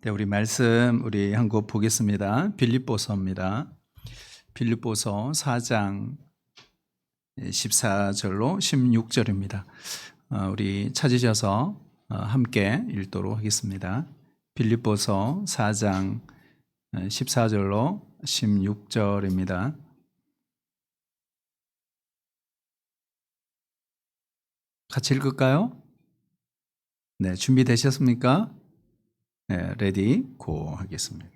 네, 우리 말씀 우리 한 국 보겠습니다. 빌립보서입니다. 빌립보서 4장 14절로 16절입니다. 우리 찾으셔서 함께 읽도록 하겠습니다. 빌립보서 4장 14절로 16절입니다. 같이 읽을까요? 네, 준비되셨습니까? 네, 레디 고 하겠습니다.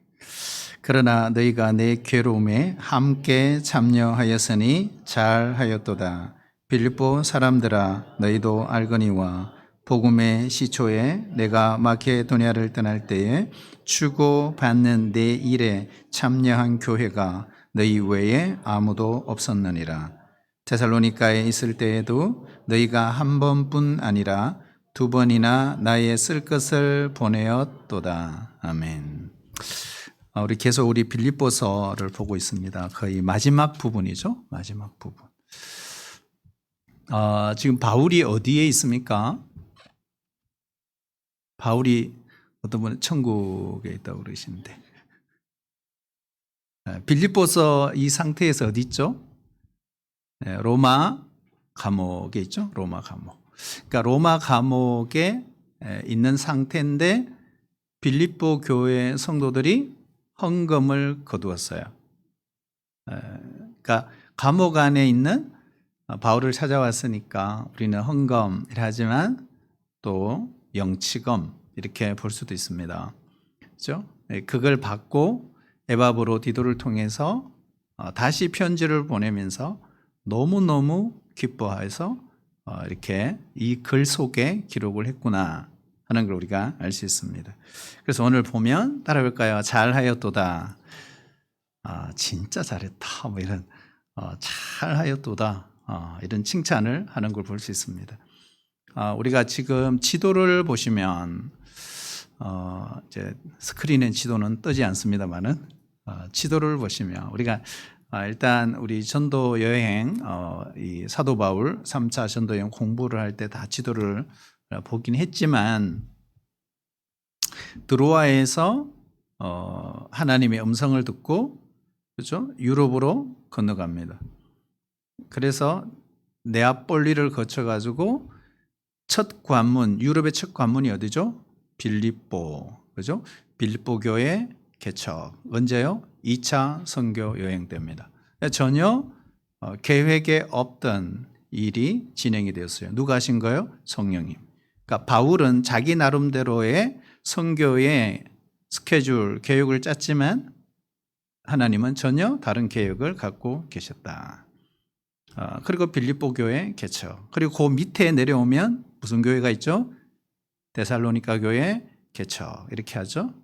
그러나 너희가 내 괴로움에 함께 참여하였으니 잘하였도다. 빌립보 사람들아, 너희도 알거니와 복음의 시초에 내가 마케도니아를 떠날 때에 주고받는 내 일에 참여한 교회가 너희 외에 아무도 없었느니라. 데살로니가에 있을 때에도 너희가 한 번뿐 아니라 두 번이나 나의 쓸 것을 보내었도다. 아멘. 우리 계속 우리 빌립보서를 보고 있습니다. 거의 마지막 부분이죠. 마지막 부분. 지금 바울이 어디에 있습니까? 바울이 어떤 분은 천국에 있다고 그러시는데, 빌립보서 이 상태에서 어디 있죠? 로마 감옥에 있죠. 로마 감옥. 그러니까 로마 감옥에 있는 상태인데 빌립보 교회 성도들이 헌금을 거두었어요. 그러니까 감옥 안에 있는 바울을 찾아왔으니까 우리는 헌금이라 하지만 또 영치금 이렇게 볼 수도 있습니다. 그렇죠? 그걸 받고 에바브로디도를 통해서 다시 편지를 보내면서 너무너무 기뻐해서 이렇게 이 글 속에 기록을 했구나 하는 걸 우리가 알 수 있습니다. 그래서 오늘 보면 따라볼까요? 잘하였도다. 진짜 잘했다. 뭐 이런 잘하였도다. 이런 칭찬을 하는 걸 볼 수 있습니다. 우리가 지금 지도를 보시면 이제 스크린에 지도는 뜨지 않습니다만은 지도를 보시면 우리가 일단 우리 전도 여행 이 사도 바울 3차 전도 여행 공부를 할 때 다 지도를 보긴 했지만 드로아에서 하나님의 음성을 듣고 그렇죠? 유럽으로 건너갑니다. 그래서 네아폴리를 거쳐 가지고 첫 관문, 유럽의 첫 관문이 어디죠? 빌립보. 그죠? 빌립보 교회 개척. 언제요? 2차 선교 여행 때입니다. 전혀 계획에 없던 일이 진행이 되었어요. 누가 하신 거예요? 성령님. 그러니까 바울은 자기 나름대로의 선교의 스케줄, 계획을 짰지만 하나님은 전혀 다른 계획을 갖고 계셨다. 그리고 빌립보 교회 개척. 그리고 그 밑에 내려오면 무슨 교회가 있죠? 데살로니가 교회 개척. 이렇게 하죠.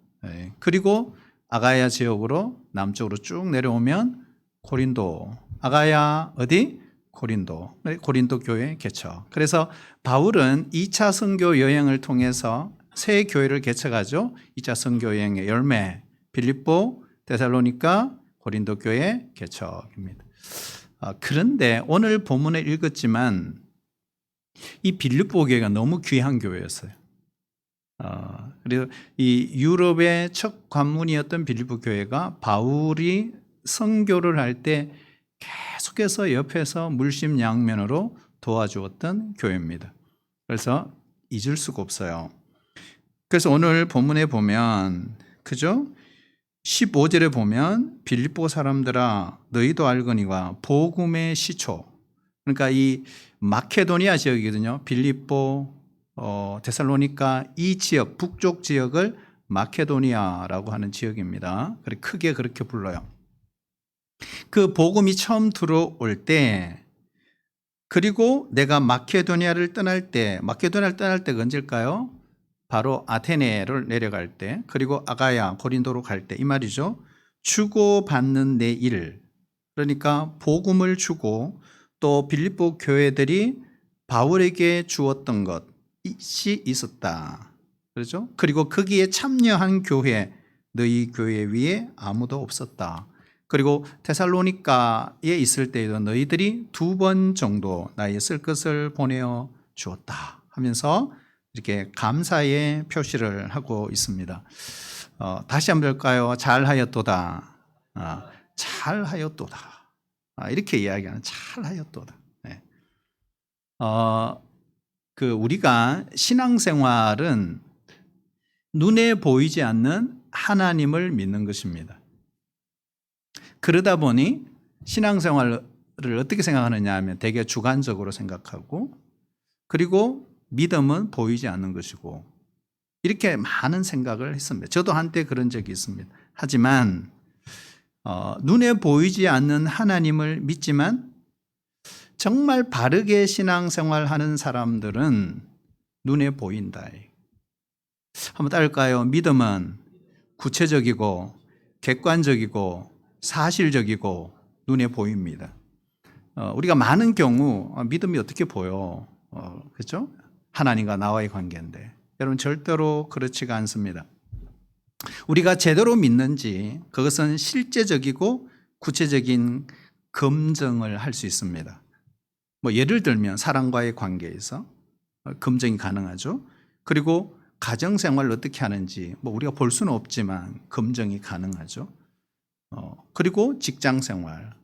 그리고 아가야 지역으로 남쪽으로 쭉 내려오면 고린도. 아가야 어디? 고린도. 고린도 교회 개척. 그래서 바울은 2차 선교 여행을 통해서 새 교회를 개척하죠. 2차 선교 여행의 열매. 빌립보, 데살로니가, 고린도 교회 개척입니다. 그런데 오늘 본문에 읽었지만 이 빌립보 교회가 너무 귀한 교회였어요. 그래서 이 유럽의 첫 관문이었던 빌립보 교회가 바울이 선교를 할 때 계속해서 옆에서 물심양면으로 도와주었던 교회입니다. 그래서 잊을 수가 없어요. 그래서 오늘 본문에 보면 그죠? 15절에 보면 빌립보 사람들아 너희도 알거니와 복음의 시초. 그러니까 이 마케도니아 지역이거든요. 빌립보, 데살로니가 이 지역, 북쪽 지역을 마케도니아라고 하는 지역입니다. 크게 그렇게 불러요. 그 복음이 처음 들어올 때 그리고 내가 마케도니아를 떠날 때가 언제일까요? 바로 아테네를 내려갈 때 그리고 아가야 고린도로 갈 때 이 말이죠. 주고받는 내 일. 그러니까 복음을 주고 또 빌립보 교회들이 바울에게 주었던 것이 있었다. 그렇죠? 그리고 거기에 참여한 교회, 너희 교회 위에 아무도 없었다. 그리고 데살로니가에 있을 때에도 너희들이 2번 정도 나의 쓸 것을 보내어 주었다 하면서 이렇게 감사의 표시를 하고 있습니다. 다시 한번 볼까요? 잘하였도다. 잘하였도다. 이렇게 이야기하는 잘하였도다. 네. 우리가 신앙생활은 눈에 보이지 않는 하나님을 믿는 것입니다. 그러다 보니 신앙생활을 어떻게 생각하느냐 하면 되게 주관적으로 생각하고, 그리고 믿음은 보이지 않는 것이고, 이렇게 많은 생각을 했습니다. 저도 한때 그런 적이 있습니다. 하지만 눈에 보이지 않는 하나님을 믿지만 정말 바르게 신앙생활하는 사람들은 눈에 보인다. 한번 따를까요? 믿음은 구체적이고 객관적이고 사실적이고 눈에 보입니다. 우리가 많은 경우 믿음이 어떻게 보여? 그렇죠? 하나님과 나와의 관계인데, 여러분 절대로 그렇지가 않습니다. 우리가 제대로 믿는지 그것은 실제적이고 구체적인 검증을 할 수 있습니다. 예를 들면 사람과의 관계에서 검증이 가능하죠. 그리고 가정생활을 어떻게 하는지 우리가 볼 수는 없지만 검증이 가능하죠. 그리고 직장생활,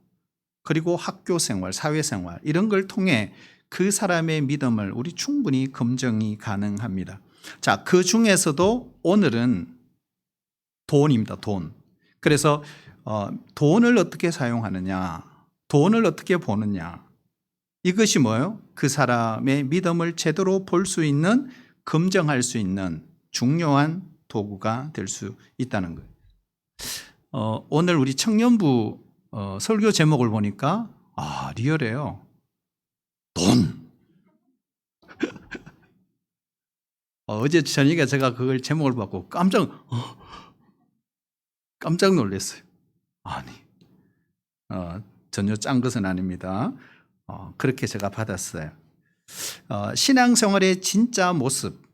그리고 학교생활, 사회생활, 이런 걸 통해 그 사람의 믿음을 우리 충분히 검증이 가능합니다. 자, 그 중에서도 오늘은 돈입니다. 돈. 그래서 돈을 어떻게 사용하느냐, 돈을 어떻게 보느냐, 이것이 뭐예요? 그 사람의 믿음을 제대로 볼 수 있는, 검증할 수 있는 중요한 도구가 될 수 있다는 거예요. 오늘 우리 청년부 설교 제목을 보니까 리얼해요. 돈. 어제 저녁에 제가 그걸 제목을 받고 깜짝 놀랐어요. 아니, 전혀 짠 것은 아닙니다. 그렇게 제가 받았어요. 신앙생활의 진짜 모습,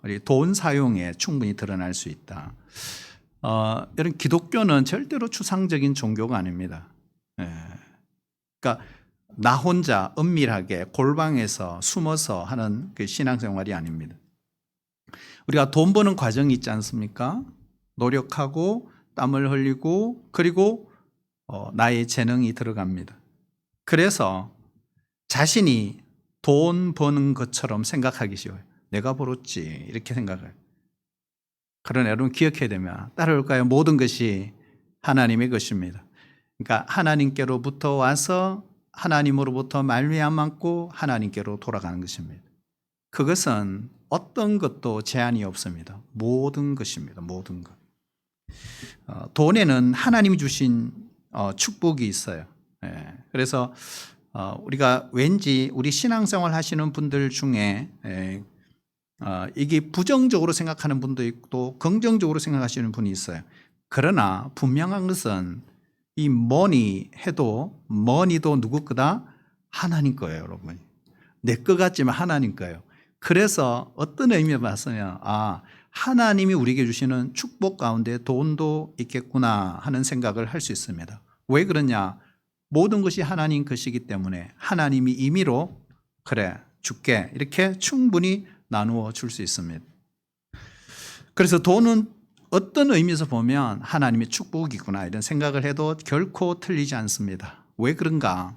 우리 돈 사용에 충분히 드러날 수 있다. 여러분, 기독교는 절대로 추상적인 종교가 아닙니다. 그러니까 나 혼자 은밀하게 골방에서 숨어서 하는 그 신앙생활이 아닙니다. 우리가 돈 버는 과정이 있지 않습니까? 노력하고 땀을 흘리고, 그리고 나의 재능이 들어갑니다. 그래서 자신이 돈 버는 것처럼 생각하기 쉬워요. 내가 벌었지, 이렇게 생각해요. 그러나 여러분 기억해야 되면, 따라올까요? 모든 것이 하나님의 것입니다. 그러니까 하나님께로부터 와서 하나님으로부터 말미암았고 하나님께로 돌아가는 것입니다. 그것은 어떤 것도 제한이 없습니다. 모든 것입니다. 모든 것. 돈에는 하나님이 주신 축복이 있어요. 그래서 우리가 왠지 우리 신앙생활 하시는 분들 중에 이게 부정적으로 생각하는 분도 있고 긍정적으로 생각하시는 분이 있어요. 그러나 분명한 것은 이 머니도 누구 거다? 하나님 거예요, 여러분. 내 거 같지만 하나님 거예요. 그래서 어떤 의미를 봤으면 하나님이 우리에게 주시는 축복 가운데 돈도 있겠구나 하는 생각을 할 수 있습니다. 왜 그러냐? 모든 것이 하나님 것이기 때문에 하나님이 임의로 그래 줄게 이렇게 충분히 나누어 줄 수 있습니다. 그래서 돈은 어떤 의미에서 보면 하나님의 축복이구나 이런 생각을 해도 결코 틀리지 않습니다. 왜 그런가?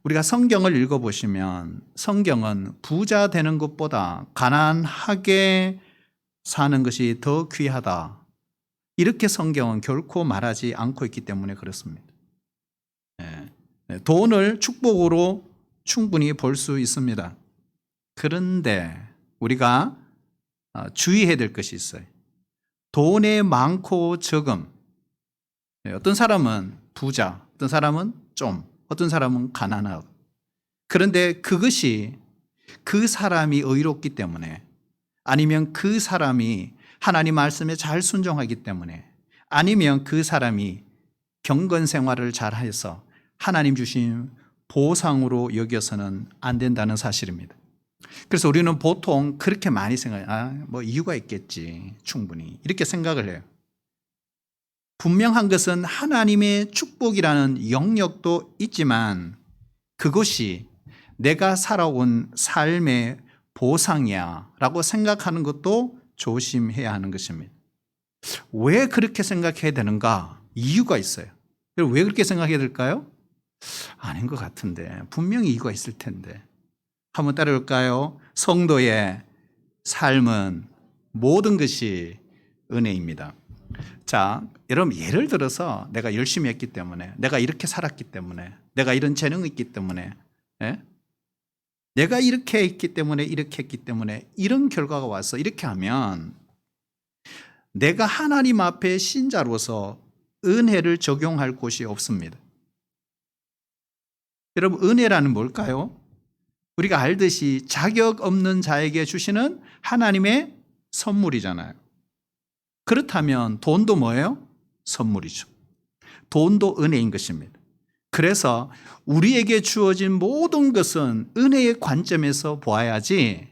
우리가 성경을 읽어보시면 성경은 부자 되는 것보다 가난하게 사는 것이 더 귀하다, 이렇게 성경은 결코 말하지 않고 있기 때문에 그렇습니다. 돈을 축복으로 충분히 볼 수 있습니다. 그런데 우리가 주의해야 될 것이 있어요. 돈의 많고 적음. 어떤 사람은 부자, 어떤 사람은 어떤 사람은 가난하고. 그런데 그것이 그 사람이 의롭기 때문에, 아니면 그 사람이 하나님 말씀에 잘 순종하기 때문에, 아니면 그 사람이 경건 생활을 잘해서 하나님 주신 보상으로 여겨서는 안 된다는 사실입니다. 그래서 우리는 보통 그렇게 많이 생각해요. 뭐 이유가 있겠지, 충분히 이렇게 생각을 해요. 분명한 것은 하나님의 축복이라는 영역도 있지만 그것이 내가 살아온 삶의 보상이야 라고 생각하는 것도 조심해야 하는 것입니다. 왜 그렇게 생각해야 되는가? 이유가 있어요. 왜 그렇게 생각해야 될까요? 아닌 것 같은데 분명히 이유가 있을 텐데 한번 따라올까요? 성도의 삶은 모든 것이 은혜입니다. 자, 여러분 예를 들어서 내가 열심히 했기 때문에, 내가 이렇게 살았기 때문에, 내가 이런 재능이 있기 때문에, 예? 내가 이렇게 했기 때문에, 이렇게 했기 때문에 이런 결과가 와서 이렇게 하면 내가 하나님 앞에 신자로서 은혜를 적용할 곳이 없습니다. 여러분, 은혜라는 뭘까요? 우리가 알듯이 자격 없는 자에게 주시는 하나님의 선물이잖아요. 그렇다면 돈도 뭐예요? 선물이죠. 돈도 은혜인 것입니다. 그래서 우리에게 주어진 모든 것은 은혜의 관점에서 보아야지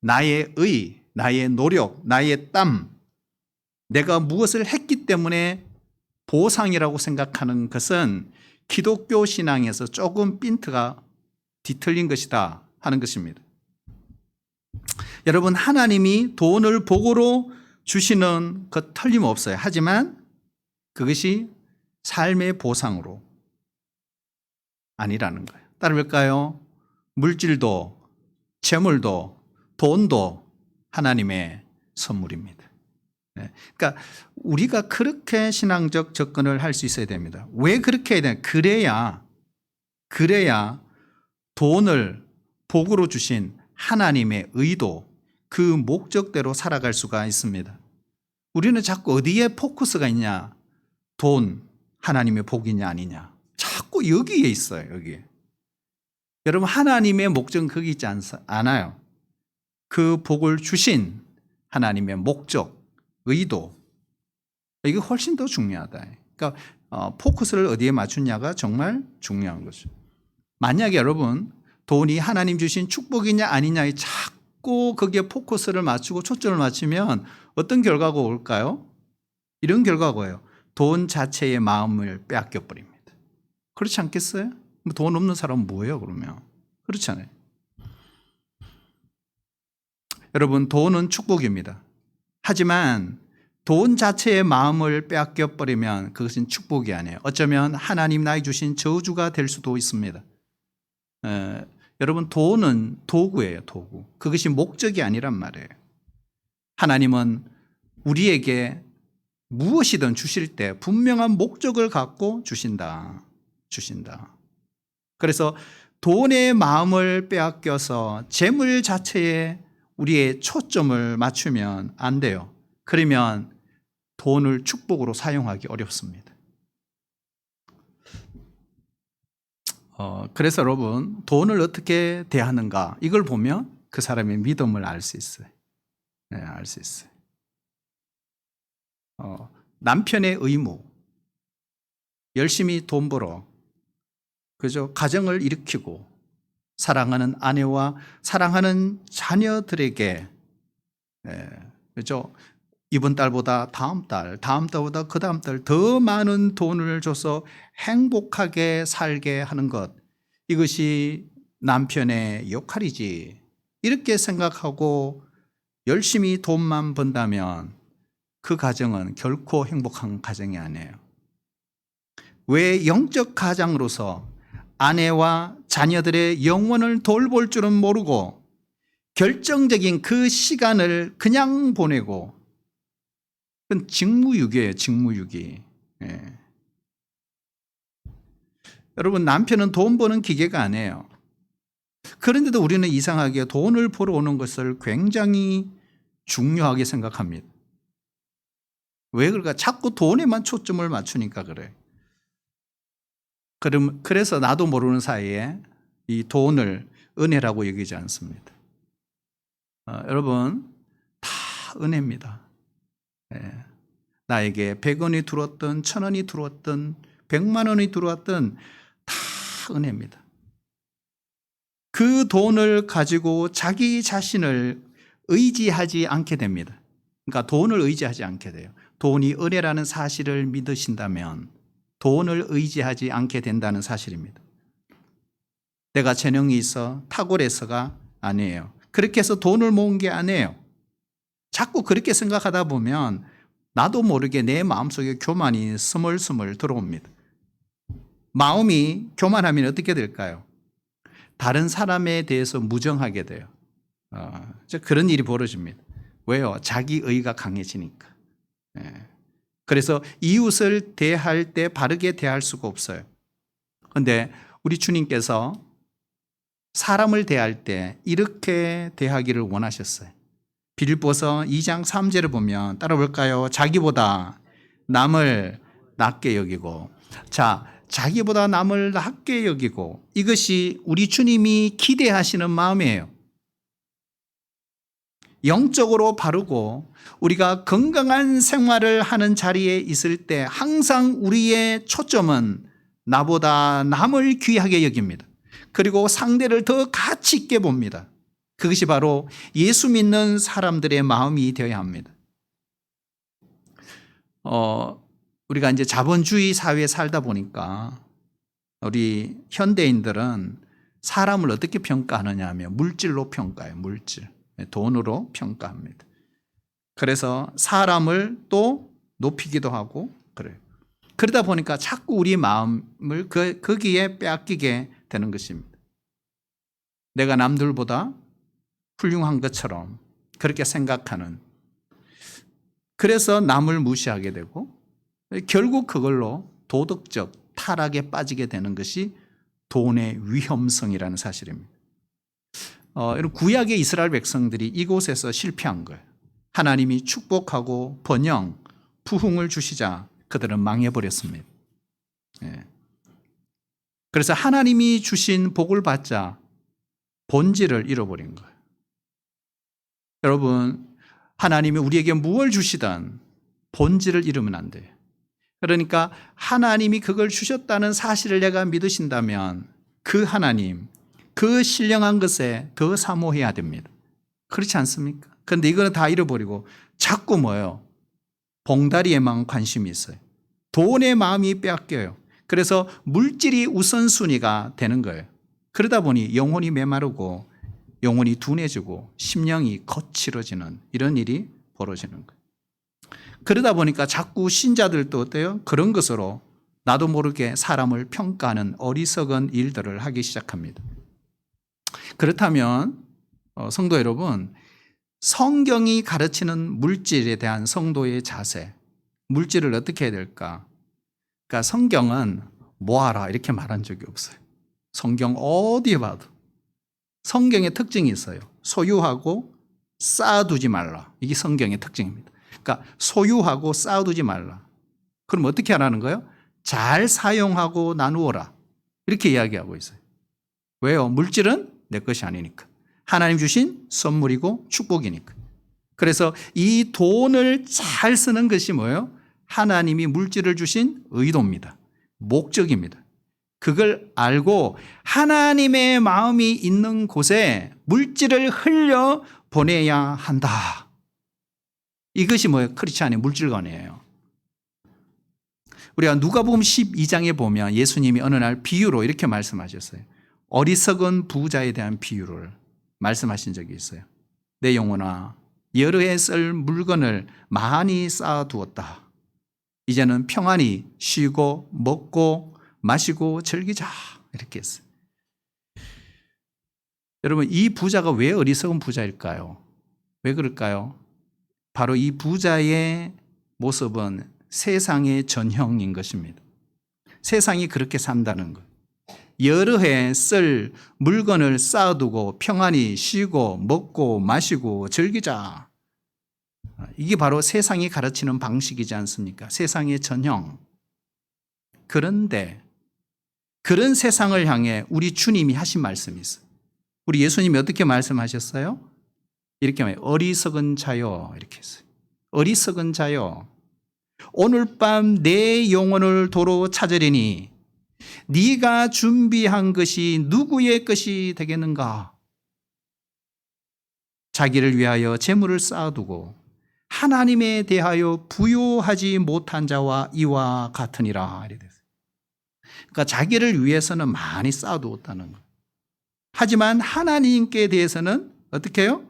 나의 의, 나의 노력, 나의 땀, 내가 무엇을 했기 때문에 보상이라고 생각하는 것은 기독교 신앙에서 조금 핀트가 뒤틀린 것이다 하는 것입니다. 여러분, 하나님이 돈을 복으로 주시는 것 틀림없어요. 하지만 그것이 삶의 보상으로 아니라는 거예요. 따라볼까요? 물질도, 재물도, 돈도 하나님의 선물입니다. 그러니까 우리가 그렇게 신앙적 접근을 할 수 있어야 됩니다. 왜 그렇게 해야 되냐? 그래야 돈을 복으로 주신 하나님의 의도, 그 목적대로 살아갈 수가 있습니다. 우리는 자꾸 어디에 포커스가 있냐? 돈, 하나님의 복이냐 아니냐. 자꾸 여기에 있어요. 여기에. 여러분, 하나님의 목적은 거기 있지 않아요. 그 복을 주신 하나님의 목적, 의도, 이게 훨씬 더 중요하다. 그러니까 포커스를 어디에 맞추냐가 정말 중요한 거죠. 만약에 여러분 돈이 하나님 주신 축복이냐 아니냐에 자꾸 거기에 포커스를 맞추고 초점을 맞추면 어떤 결과가 올까요? 이런 결과가 와요. 돈 자체의 마음을 빼앗겨 버립니다. 그렇지 않겠어요? 돈 없는 사람은 뭐예요 그러면? 그렇잖아요. 여러분, 돈은 축복입니다. 하지만 돈 자체의 마음을 빼앗겨 버리면 그것은 축복이 아니에요. 어쩌면 하나님 나에게 주신 저주가 될 수도 있습니다. 여러분, 돈은 도구예요, 도구. 그것이 목적이 아니란 말이에요. 하나님은 우리에게 무엇이든 주실 때 분명한 목적을 갖고 주신다. 그래서 돈의 마음을 빼앗겨서 재물 자체에 우리의 초점을 맞추면 안 돼요. 그러면 돈을 축복으로 사용하기 어렵습니다. 그래서 여러분, 돈을 어떻게 대하는가 이걸 보면 그 사람의 믿음을 알 수 있어요. 네, 알 수 있어요. 남편의 의무, 열심히 돈 벌어, 그죠? 가정을 일으키고 사랑하는 아내와 사랑하는 자녀들에게, 그죠? 이번 달보다 다음 달, 다음 달보다 그 다음 달 더 많은 돈을 줘서 행복하게 살게 하는 것, 이것이 남편의 역할이지. 이렇게 생각하고 열심히 돈만 번다면 그 가정은 결코 행복한 가정이 아니에요. 왜 영적 가장으로서 아내와 자녀들의 영혼을 돌볼 줄은 모르고 결정적인 그 시간을 그냥 보내고, 그건 직무유기예요, 직무유기. 예. 여러분, 남편은 돈 버는 기계가 아니에요. 그런데도 우리는 이상하게 돈을 벌어 오는 것을 굉장히 중요하게 생각합니다. 왜 그럴까? 자꾸 돈에만 초점을 맞추니까 그래. 그래서 나도 모르는 사이에 이 돈을 은혜라고 여기지 않습니다. 여러분, 다 은혜입니다. 예. 나에게 100원이 들어왔든 1000원이 들어왔든 100만 원이 들어왔든 다 은혜입니다. 그 돈을 가지고 자기 자신을 의지하지 않게 됩니다. 그러니까 돈을 의지하지 않게 돼요. 돈이 은혜라는 사실을 믿으신다면 돈을 의지하지 않게 된다는 사실입니다. 내가 재능이 있어 탁월해서가 아니에요. 그렇게 해서 돈을 모은 게 아니에요. 자꾸 그렇게 생각하다 보면 나도 모르게 내 마음속에 교만이 스물스물 들어옵니다. 마음이 교만하면 어떻게 될까요? 다른 사람에 대해서 무정하게 돼요. 그런 일이 벌어집니다. 왜요? 자기 의가 강해지니까. 그래서 이웃을 대할 때 바르게 대할 수가 없어요. 그런데 우리 주님께서 사람을 대할 때 이렇게 대하기를 원하셨어요. 빌립보서 2장 3절을 보면 따라 볼까요? 자기보다 남을 낮게 여기고. 자, 자기보다 남을 낮게 여기고, 이것이 우리 주님이 기대하시는 마음이에요. 영적으로 바르고 우리가 건강한 생활을 하는 자리에 있을 때 항상 우리의 초점은 나보다 남을 귀하게 여깁니다. 그리고 상대를 더 가치 있게 봅니다. 그것이 바로 예수 믿는 사람들의 마음이 되어야 합니다. 우리가 이제 자본주의 사회에 살다 보니까 우리 현대인들은 사람을 어떻게 평가하느냐 하면 물질로 평가해요. 물질. 돈으로 평가합니다. 그래서 사람을 또 높이기도 하고 그래요. 그러다 보니까 자꾸 우리 마음을 거기에 빼앗기게 되는 것입니다. 내가 남들보다 훌륭한 것처럼 그렇게 생각하는, 그래서 남을 무시하게 되고 결국 그걸로 도덕적 타락에 빠지게 되는 것이 돈의 위험성이라는 사실입니다. 이런 구약의 이스라엘 백성들이 이곳에서 실패한 거예요. 하나님이 축복하고 번영, 부흥을 주시자 그들은 망해버렸습니다. 그래서 하나님이 주신 복을 받자 본질을 잃어버린 거예요. 여러분, 하나님이 우리에게 무엇을 주시든 본질을 잃으면 안 돼요. 그러니까 하나님이 그걸 주셨다는 사실을 내가 믿으신다면 그 하나님, 그 신령한 것에 더 사모해야 됩니다. 그렇지 않습니까? 그런데 이거는 다 잃어버리고 자꾸 뭐예요? 봉다리에만 관심이 있어요. 돈의 마음이 빼앗겨요. 그래서 물질이 우선순위가 되는 거예요. 그러다 보니 영혼이 메마르고 영혼이 둔해지고 심령이 거칠어지는 이런 일이 벌어지는 거예요. 그러다 보니까 자꾸 신자들도 어때요? 그런 것으로 나도 모르게 사람을 평가하는 어리석은 일들을 하기 시작합니다. 그렇다면 성도 여러분, 성경이 가르치는 물질에 대한 성도의 자세, 물질을 어떻게 해야 될까? 그러니까 성경은 모아라 이렇게 말한 적이 없어요. 성경 어디에 봐도 성경의 특징이 있어요. 소유하고 쌓아두지 말라. 이게 성경의 특징입니다. 그러니까 소유하고 쌓아두지 말라. 그럼 어떻게 하라는 거예요? 잘 사용하고 나누어라. 이렇게 이야기하고 있어요. 왜요? 물질은 내 것이 아니니까. 하나님 주신 선물이고 축복이니까. 그래서 이 돈을 잘 쓰는 것이 뭐예요? 하나님이 물질을 주신 의도입니다. 목적입니다. 그걸 알고 하나님의 마음이 있는 곳에 물질을 흘려 보내야 한다. 이것이 뭐예요? 크리스찬의 물질관이에요. 우리가 누가복음 12장에 보면 예수님이 어느 날 비유로 이렇게 말씀하셨어요. 어리석은 부자에 대한 비유를 말씀하신 적이 있어요. 내 영혼아, 여러 해 쓸 물건을 많이 쌓아두었다. 이제는 평안히 쉬고 먹고 마시고 즐기자. 이렇게 했어요. 여러분, 이 부자가 왜 어리석은 부자일까요? 왜 그럴까요? 바로 이 부자의 모습은 세상의 전형인 것입니다. 세상이 그렇게 산다는 것. 여러 해 쓸 물건을 쌓아두고 평안히 쉬고 먹고 마시고 즐기자. 이게 바로 세상이 가르치는 방식이지 않습니까? 세상의 전형. 그런데 그런 세상을 향해 우리 주님이 하신 말씀이 있어요. 우리 예수님이 어떻게 말씀하셨어요? 이렇게 말해요. 어리석은 자요. 이렇게 했어요. 어리석은 자요. 오늘 밤 내 영혼을 도로 찾으리니 네가 준비한 것이 누구의 것이 되겠는가? 자기를 위하여 재물을 쌓아두고 하나님에 대하여 부요하지 못한 자와 이와 같으니라. 그러니까 자기를 위해서는 많이 쌓아두었다는 것. 하지만 하나님께 대해서는 어떻게 해요?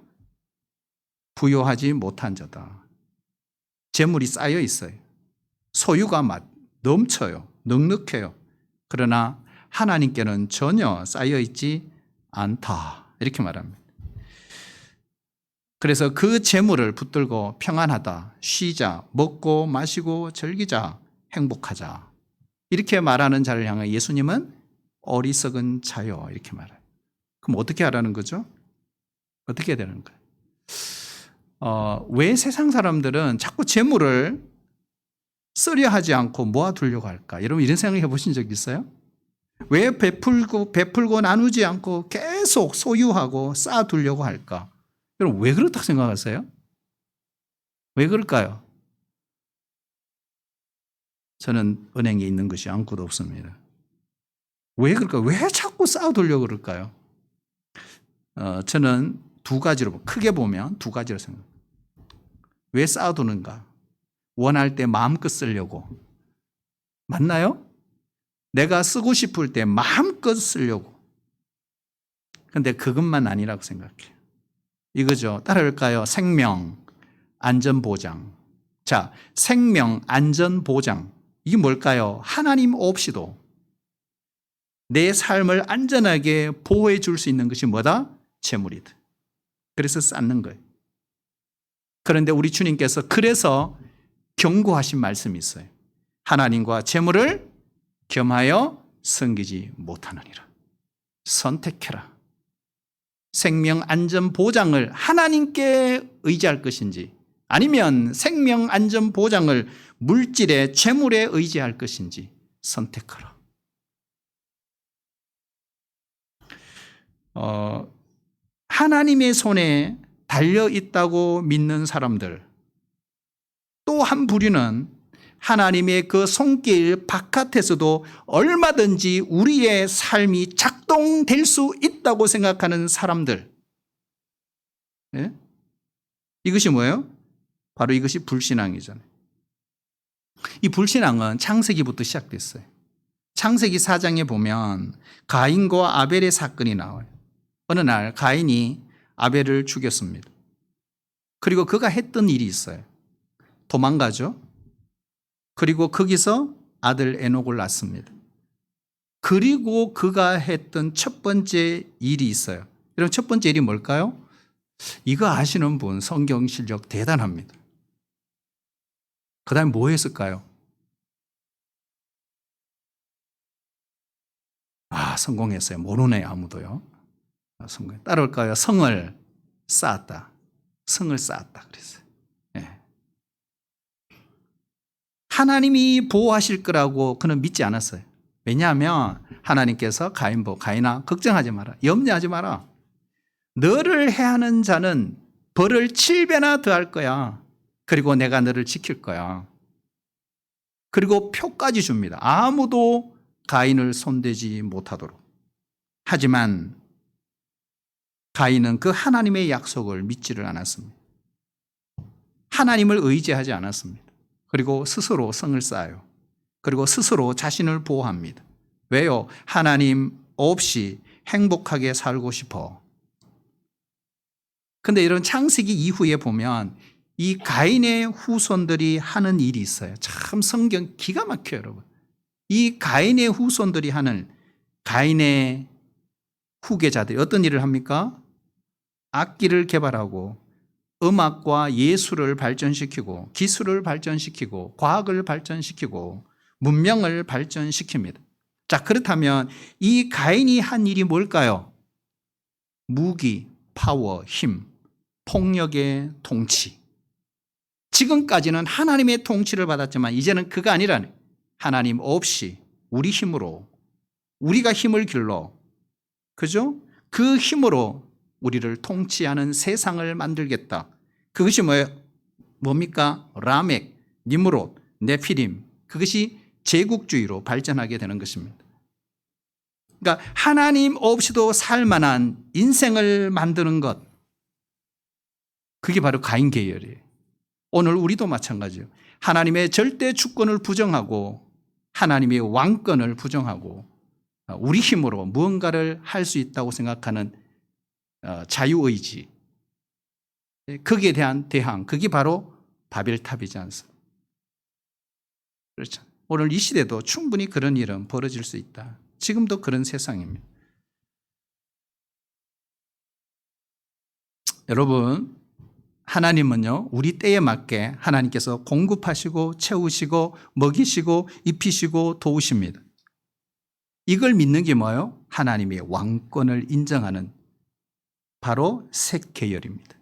부요하지 못한 자다. 재물이 쌓여 있어요. 소유가 넘쳐요. 넉넉해요. 그러나 하나님께는 전혀 쌓여 있지 않다. 이렇게 말합니다. 그래서 그 재물을 붙들고 평안하다, 쉬자, 먹고 마시고 즐기자, 행복하자. 이렇게 말하는 자를 향해 예수님은 어리석은 자요. 이렇게 말해요. 그럼 어떻게 하라는 거죠? 어떻게 해야 되는 거예요? 왜 세상 사람들은 자꾸 재물을 쓰려 하지 않고 모아두려고 할까? 여러분 이런 생각 해보신 적 있어요? 왜 베풀고 나누지 않고 계속 소유하고 쌓아두려고 할까? 여러분 왜 그렇다고 생각하세요? 왜 그럴까요? 저는 은행에 있는 것이 아무것도 없습니다. 왜 그럴까요? 왜 자꾸 쌓아두려고 그럴까요? 저는 두 가지로, 크게 보면 두 가지로 생각합니다. 왜 쌓아두는가? 원할 때 마음껏 쓰려고. 맞나요? 내가 쓰고 싶을 때 마음껏 쓰려고. 근데 그것만 아니라고 생각해요. 이거죠. 따라할까요? 생명, 안전보장. 자, 생명, 안전보장. 이게 뭘까요? 하나님 없이도 내 삶을 안전하게 보호해 줄 수 있는 것이 뭐다? 재물이다. 그래서 쌓는 거예요. 그런데 우리 주님께서 그래서 경고하신 말씀이 있어요. 하나님과 재물을 겸하여 섬기지 못하느니라. 선택해라. 생명 안전 보장을 하나님께 의지할 것인지 아니면 생명 안전 보장을 물질의 재물에 의지할 것인지 선택하라. 하나님의 손에 달려 있다고 믿는 사람들, 또 한 부류는 하나님의 그 손길 바깥에서도 얼마든지 우리의 삶이 작동될 수 있다고 생각하는 사람들. 예? 이것이 뭐예요? 바로 이것이 불신앙이잖아요. 이 불신앙은 창세기부터 시작됐어요. 창세기 4장에 보면 가인과 아벨의 사건이 나와요. 어느 날 가인이 아벨을 죽였습니다. 그리고 그가 했던 일이 있어요. 도망가죠. 그리고 거기서 아들 에녹을 낳습니다. 그리고 그가 했던 첫 번째 일이 있어요. 여러분 첫 번째 일이 뭘까요? 이거 아시는 분 성경 실력 대단합니다. 그 다음에 뭐 했을까요? 성공했어요. 모르네 아무도요. 성공. 따라올까요? 성을 쌓았다. 성을 쌓았다 그랬어요. 네. 하나님이 보호하실 거라고 그는 믿지 않았어요. 왜냐하면 하나님께서 가인아 걱정하지 마라. 염려하지 마라. 너를 해하는 자는 벌을 7배나 더할 거야. 그리고 내가 너를 지킬 거야. 그리고 표까지 줍니다. 아무도 가인을 손대지 못하도록. 하지만 가인은 그 하나님의 약속을 믿지를 않았습니다. 하나님을 의지하지 않았습니다. 그리고 스스로 성을 쌓아요. 그리고 스스로 자신을 보호합니다. 왜요? 하나님 없이 행복하게 살고 싶어. 근데 이런 창세기 이후에 보면 이 가인의 후손들이 하는 일이 있어요. 참 성경 기가 막혀요, 여러분. 이 가인의 후손들이 하는 가인의 후계자들이 어떤 일을 합니까? 악기를 개발하고 음악과 예술을 발전시키고 기술을 발전시키고 과학을 발전시키고 문명을 발전시킵니다. 자, 그렇다면 이 가인이 한 일이 뭘까요? 무기, 파워, 힘, 폭력의 통치. 지금까지는 하나님의 통치를 받았지만 이제는 그가 아니라네. 하나님 없이 우리 힘으로 우리가 힘을 길러, 그죠? 그 힘으로 우리를 통치하는 세상을 만들겠다. 그것이 뭐예요? 뭡니까? 라멕, 니므롯, 네피림. 그것이 제국주의로 발전하게 되는 것입니다. 그러니까 하나님 없이도 살만한 인생을 만드는 것. 그게 바로 가인 계열이에요. 오늘 우리도 마찬가지예요. 하나님의 절대 주권을 부정하고 하나님의 왕권을 부정하고 우리 힘으로 무언가를 할 수 있다고 생각하는 자유의지, 거기에 대한 대항, 그게 바로 바벨탑이지 않습니까? 그렇죠. 오늘 이 시대도 충분히 그런 일은 벌어질 수 있다. 지금도 그런 세상입니다. 여러분, 하나님은요, 우리 때에 맞게 하나님께서 공급하시고 채우시고 먹이시고 입히시고 도우십니다. 이걸 믿는 게 뭐예요? 하나님의 왕권을 인정하는 바로 색 계열입니다.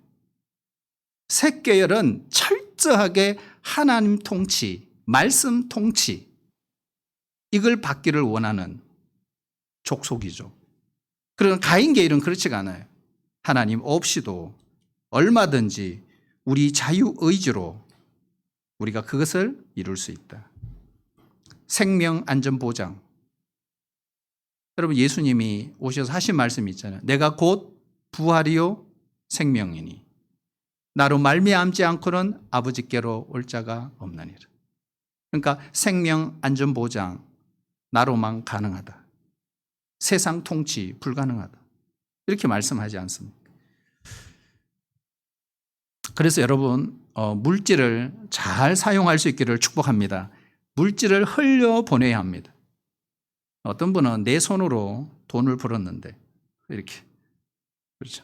색 계열은 철저하게 하나님 통치, 말씀 통치, 이걸 받기를 원하는 족속이죠. 그러나 가인 계열은 그렇지가 않아요. 하나님 없이도 얼마든지 우리 자유의지로 우리가 그것을 이룰 수 있다. 생명 안전 보장. 여러분, 예수님이 오셔서 하신 말씀이 있잖아요. 내가 곧 부활이요 생명이니 나로 말미암지 않고는 아버지께로 올 자가 없나니라. 그러니까 생명 안전 보장 나로만 가능하다. 세상 통치 불가능하다. 이렇게 말씀하지 않습니까? 그래서 여러분, 물질을 잘 사용할 수 있기를 축복합니다. 물질을 흘려보내야 합니다. 어떤 분은 내 손으로 돈을 벌었는데 이렇게, 그렇죠.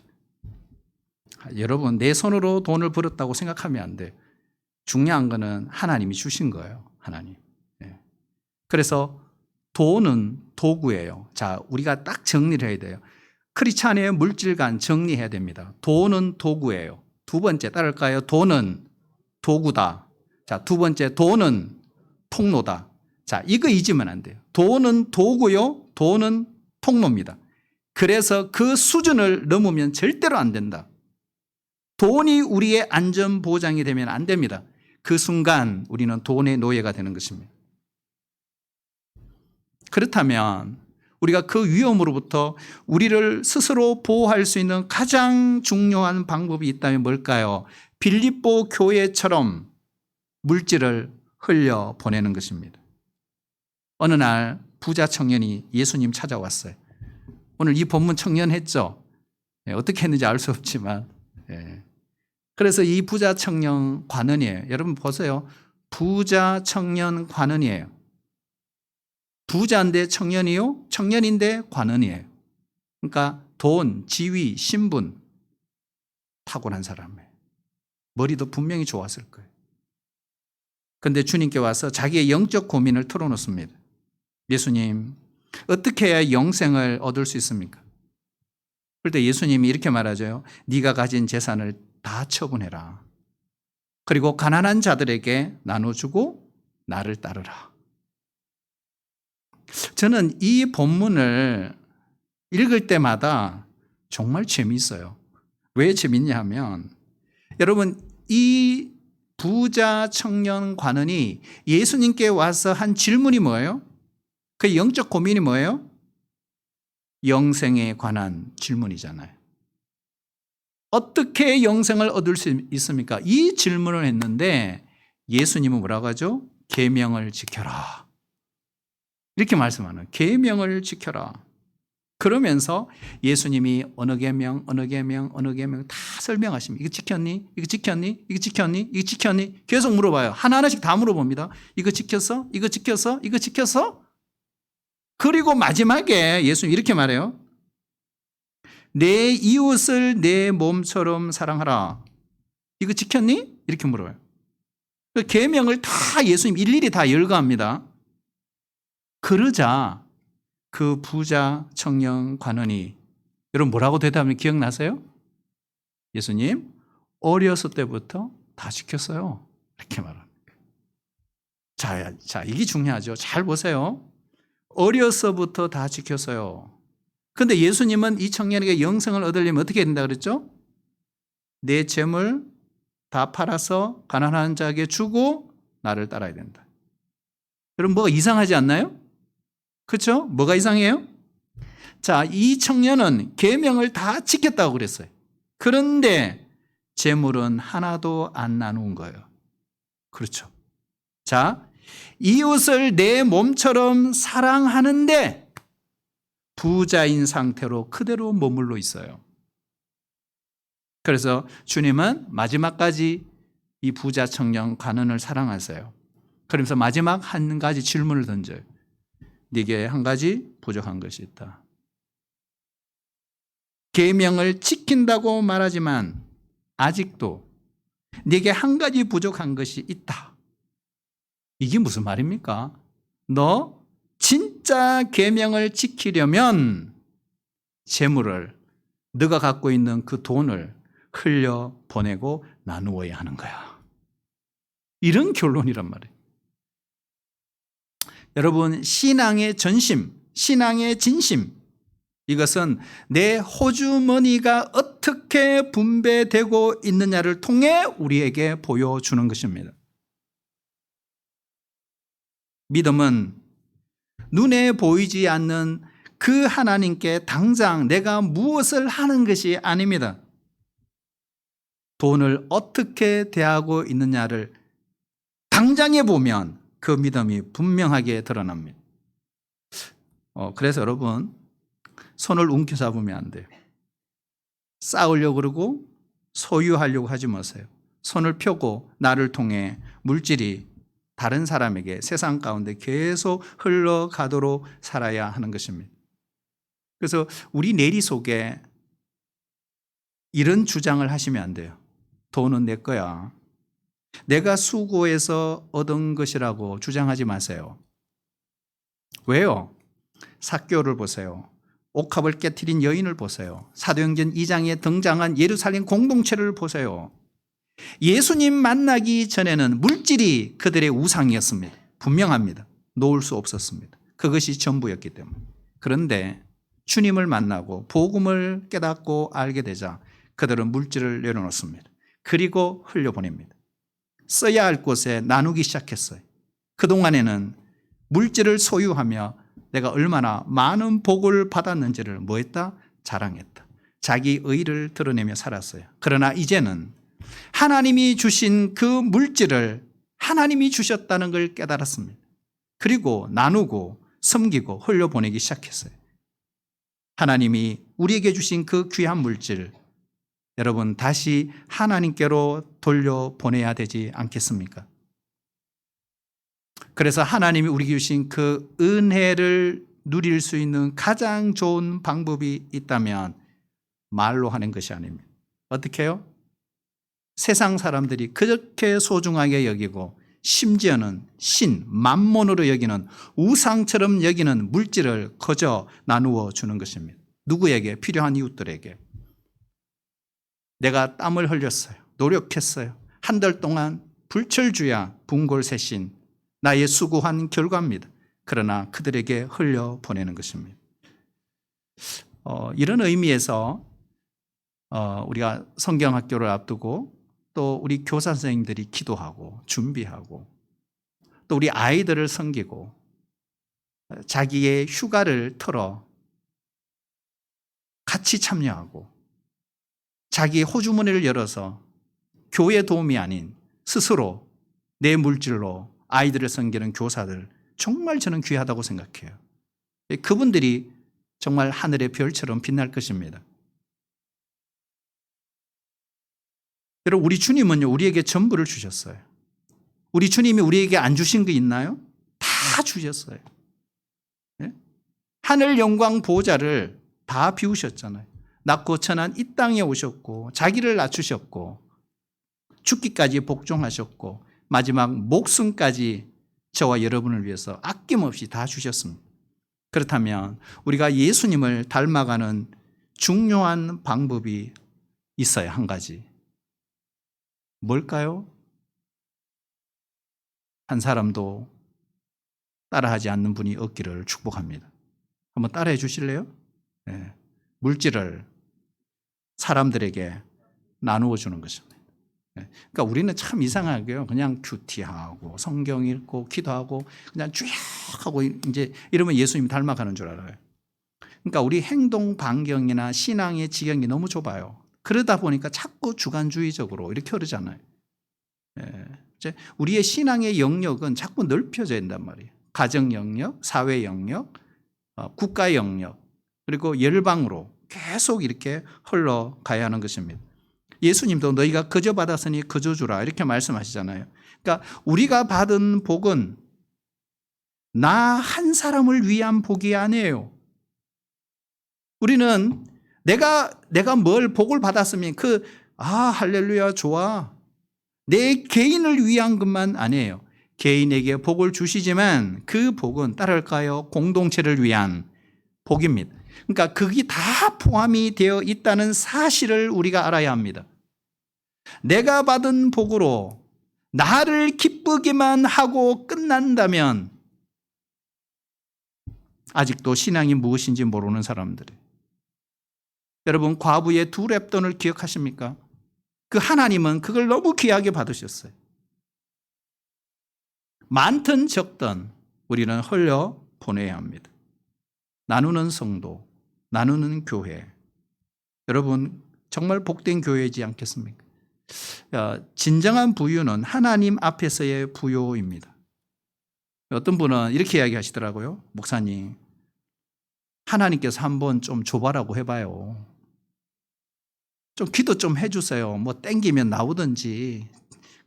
여러분, 내 손으로 돈을 벌었다고 생각하면 안 돼요. 중요한 거는 하나님이 주신 거예요. 하나님. 그래서 돈은 도구예요. 자, 우리가 딱 정리를 해야 돼요. 크리스찬의 물질관 정리해야 됩니다. 돈은 도구예요. 두 번째 따를까요? 돈은 도구다. 자, 두 번째 돈은 통로다. 자, 이거 잊으면 안 돼요. 돈은 도구요. 돈은 통로입니다. 그래서 그 수준을 넘으면 절대로 안 된다. 돈이 우리의 안전 보장이 되면 안 됩니다. 그 순간 우리는 돈의 노예가 되는 것입니다. 그렇다면 우리가 그 위험으로부터 우리를 스스로 보호할 수 있는 가장 중요한 방법이 있다면 뭘까요? 빌립보 교회처럼 물질을 흘려 보내는 것입니다. 어느 날 부자 청년이 예수님 찾아왔어요. 오늘 이 본문 청년했죠? 어떻게 했는지 알 수 없지만. 그래서 이 부자 청년 관원이에요. 여러분 보세요. 부자 청년 관원이에요. 부자인데 청년이요? 청년인데 관원이에요. 그러니까 돈, 지위, 신분 타고난 사람이에요. 머리도 분명히 좋았을 거예요. 그런데 주님께 와서 자기의 영적 고민을 털어놓습니다. 예수님, 어떻게 해야 영생을 얻을 수 있습니까? 그럴 때 예수님이 이렇게 말하죠. 네가 가진 재산을 다 처분해라. 그리고 가난한 자들에게 나눠주고 나를 따르라. 저는 이 본문을 읽을 때마다 정말 재미있어요. 왜 재밌냐 하면 여러분, 이 부자 청년 관원이 예수님께 와서 한 질문이 뭐예요? 그 영적 고민이 뭐예요? 영생에 관한 질문이잖아요. 어떻게 영생을 얻을 수 있습니까? 이 질문을 했는데 예수님은 뭐라고 하죠? 계명을 지켜라. 이렇게 말씀하는 계명을 지켜라. 그러면서 예수님이 어느 계명, 어느 계명, 어느 계명 다 설명하십니다. 이거 지켰니? 이거 지켰니? 이거 지켰니? 이거 지켰니? 계속 물어봐요. 하나하나씩 다 물어봅니다. 이거 지켰어? 이거 지켰어? 이거 지켰어? 그리고 마지막에 예수님 이렇게 말해요. 내 이웃을 내 몸처럼 사랑하라. 이거 지켰니? 이렇게 물어요. 그 계명을 다 예수님 일일이 다 열거합니다. 그러자 그 부자 청년 관원이 여러분 뭐라고 대답하면 기억나세요? 예수님, 어렸을 때부터 다 지켰어요. 이렇게 말합니다. 자, 이게 중요하죠. 잘 보세요. 어려서부터 다 지켰어요. 그런데 예수님은 이 청년에게 영생을 얻으려면 어떻게 해야 된다 그랬죠? 내 재물 다 팔아서 가난한 자에게 주고 나를 따라야 된다. 여러분 뭐가 이상하지 않나요? 그렇죠? 뭐가 이상해요? 자, 이 청년은 계명을 다 지켰다고 그랬어요. 그런데 재물은 하나도 안 나눈 거예요. 그렇죠? 자, 이웃을 내 몸처럼 사랑하는데 부자인 상태로 그대로 머물러 있어요. 그래서 주님은 마지막까지 이 부자 청년 관원을 사랑하세요. 그러면서 마지막 한 가지 질문을 던져요. 네게 한 가지 부족한 것이 있다. 계명을 지킨다고 말하지만 아직도 네게 한 가지 부족한 것이 있다. 이게 무슨 말입니까? 너 진짜 계명을 지키려면 재물을, 네가 갖고 있는 그 돈을 흘려 보내고 나누어야 하는 거야. 이런 결론이란 말이에요. 여러분, 신앙의 전심, 신앙의 진심, 이것은 내 호주머니가 어떻게 분배되고 있느냐를 통해 우리에게 보여주는 것입니다. 믿음은 눈에 보이지 않는 그 하나님께 당장 내가 무엇을 하는 것이 아닙니다. 돈을 어떻게 대하고 있느냐를 당장에 보면 그 믿음이 분명하게 드러납니다. 그래서 여러분, 손을 움켜잡으면 안 돼요. 쌓으려고 그러고 소유하려고 하지 마세요. 손을 펴고 나를 통해 물질이 다른 사람에게 세상 가운데 계속 흘러가도록 살아야 하는 것입니다. 그래서 우리 내리 속에 이런 주장을 하시면 안 돼요. 돈은 내 거야. 내가 수고해서 얻은 것이라고 주장하지 마세요. 왜요? 삭개오를 보세요. 옥합을 깨트린 여인을 보세요. 사도행전 2장에 등장한 예루살렘 공동체를 보세요. 예수님 만나기 전에는 물질이 그들의 우상이었습니다. 분명합니다. 놓을 수 없었습니다. 그것이 전부였기 때문에. 그런데 주님을 만나고 복음을 깨닫고 알게 되자 그들은 물질을 내려놓습니다. 그리고 흘려보냅니다. 써야 할 곳에 나누기 시작했어요. 그동안에는 물질을 소유하며 내가 얼마나 많은 복을 받았는지를 뭐했다? 자랑했다. 자기 의를 드러내며 살았어요. 그러나 이제는 하나님이 주신 그 물질을 하나님이 주셨다는 걸 깨달았습니다. 그리고 나누고 섬기고 흘려보내기 시작했어요. 하나님이 우리에게 주신 그 귀한 물질, 여러분 다시 하나님께로 돌려보내야 되지 않겠습니까? 그래서 하나님이 우리에게 주신 그 은혜를 누릴 수 있는 가장 좋은 방법이 있다면 말로 하는 것이 아닙니다. 어떻게 해요? 세상 사람들이 그렇게 소중하게 여기고 심지어는 만몬으로 여기는 우상처럼 여기는 물질을 거저 나누어 주는 것입니다. 누구에게? 필요한 이웃들에게. 내가 땀을 흘렸어요. 노력했어요. 한 달 동안 불철주야 분골쇄신 나의 수고한 결과입니다. 그러나 그들에게 흘려보내는 것입니다. 이런 의미에서 우리가 성경학교를 앞두고 또 우리 교사 선생님들이 기도하고 준비하고 또 우리 아이들을 섬기고 자기의 휴가를 털어 같이 참여하고 자기 호주머니를 열어서 교회 도움이 아닌 스스로 내 물질로 아이들을 섬기는 교사들 정말 저는 귀하다고 생각해요. 그분들이 정말 하늘의 별처럼 빛날 것입니다. 여러분, 우리 주님은요, 우리에게 전부를 주셨어요. 우리 주님이 우리에게 안 주신 게 있나요? 다 주셨어요. 네? 하늘 영광 보좌를 다 비우셨잖아요. 낮고 천한 이 땅에 오셨고 자기를 낮추셨고 죽기까지 복종하셨고 마지막 목숨까지 저와 여러분을 위해서 아낌없이 다 주셨습니다. 그렇다면 우리가 예수님을 닮아가는 중요한 방법이 있어요. 한 가지. 뭘까요? 한 사람도 따라하지 않는 분이 없기를 축복합니다. 한번 따라해 주실래요? 네. 물질을 사람들에게 나누어 주는 것입니다. 네. 그러니까 우리는 참 이상하게요. 그냥 큐티하고 성경 읽고 기도하고 그냥 쭉 하고 이제 이러면 예수님 닮아가는 줄 알아요. 그러니까 우리 행동 반경이나 신앙의 지경이 너무 좁아요. 그러다 보니까 자꾸 주관주의적으로 이렇게 흐르잖아요. 이제 우리의 신앙의 영역은 자꾸 넓혀져야 된단 말이에요. 가정 영역, 사회 영역, 국가 영역, 그리고 열방으로 계속 이렇게 흘러가야 하는 것입니다. 예수님도 너희가 거저 받았으니 거저 주라 이렇게 말씀하시잖아요. 그러니까 우리가 받은 복은 나 한 사람을 위한 복이 아니에요. 우리는 내가 뭘 복을 받았으면 할렐루야 좋아. 내 개인을 위한 것만 아니에요. 개인에게 복을 주시지만 그 복은 따를까요? 공동체를 위한 복입니다. 그러니까 그게 다 포함이 되어 있다는 사실을 우리가 알아야 합니다. 내가 받은 복으로 나를 기쁘게만 하고 끝난다면 아직도 신앙이 무엇인지 모르는 사람들이. 여러분, 과부의 2렙돈을 기억하십니까? 그 하나님은 그걸 너무 귀하게 받으셨어요. 많든 적든 우리는 흘려 보내야 합니다. 나누는 성도, 나누는 교회. 여러분, 정말 복된 교회이지 않겠습니까? 진정한 부유는 하나님 앞에서의 부유입니다. 어떤 분은 이렇게 이야기하시더라고요. 목사님, 하나님께서 한번 좀 줘봐라고 해봐요. 좀 기도 좀 해주세요. 뭐 땡기면 나오든지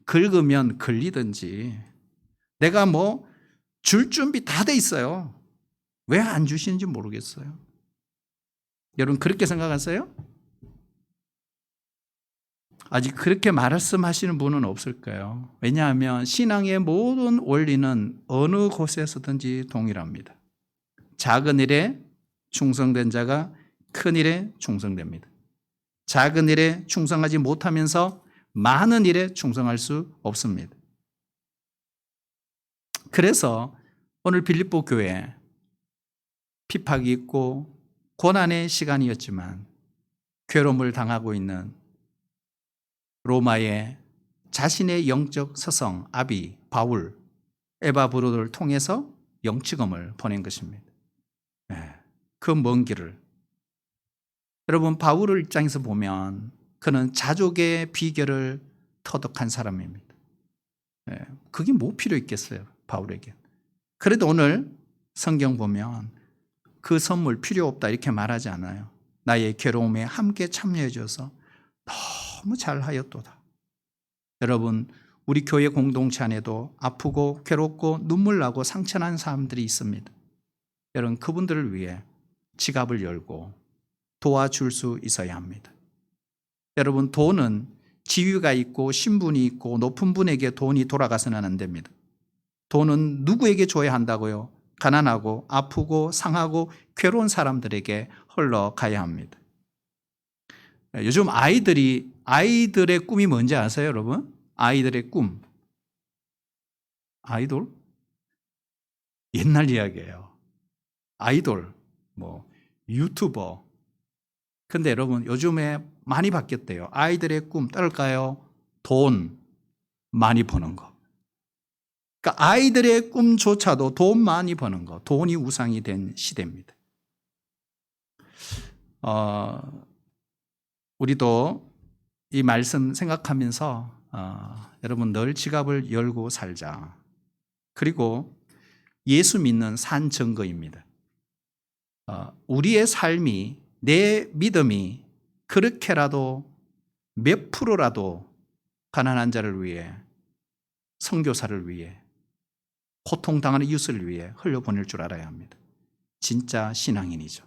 긁으면 걸리든지. 내가 뭐 줄 준비 다 돼 있어요. 왜 안 주시는지 모르겠어요. 여러분 그렇게 생각하세요? 아직 그렇게 말씀하시는 분은 없을까요? 왜냐하면 신앙의 모든 원리는 어느 곳에서든지 동일합니다. 작은 일에 충성된 자가 큰 일에 충성됩니다. 작은 일에 충성하지 못하면서 많은 일에 충성할 수 없습니다. 그래서 오늘 빌립보 교회 핍박이 있고 고난의 시간이었지만 괴로움을 당하고 있는 로마의 자신의 영적 서성 아비 바울 에바브로를 통해서 영치검을 보낸 것입니다. 그 먼 길을 여러분 바울의 입장에서 보면 그는 자족의 비결을 터득한 사람입니다. 그게 뭐 필요 있겠어요 바울에게. 그래도 오늘 성경 보면 그 선물 필요 없다 이렇게 말하지 않아요. 나의 괴로움에 함께 참여해 줘서 너무 잘하였도다. 여러분 우리 교회 공동체 안에도 아프고 괴롭고 눈물 나고 상처난 사람들이 있습니다. 여러분 그분들을 위해 지갑을 열고 도와줄 수 있어야 합니다. 여러분 돈은 지위가 있고 신분이 있고 높은 분에게 돈이 돌아가서는 안 됩니다. 돈은 누구에게 줘야 한다고요? 가난하고 아프고 상하고 괴로운 사람들에게 흘러가야 합니다. 요즘 아이들의 꿈이 뭔지 아세요, 여러분? 아이들의 꿈. 아이돌? 옛날 이야기예요. 아이돌, 유튜버. 근데 여러분, 요즘에 많이 바뀌었대요. 아이들의 꿈, 따를까요? 돈 많이 버는 거. 그러니까 아이들의 꿈조차도 돈 많이 버는 거, 돈이 우상이 된 시대입니다. 우리도 이 말씀 생각하면서 여러분 늘 지갑을 열고 살자. 그리고 예수 믿는 산 증거입니다. 우리의 삶이 내 믿음이 그렇게라도 몇 프로라도 가난한 자를 위해 선교사를 위해 고통당하는 이웃을 위해 흘려보낼 줄 알아야 합니다. 진짜 신앙인이죠.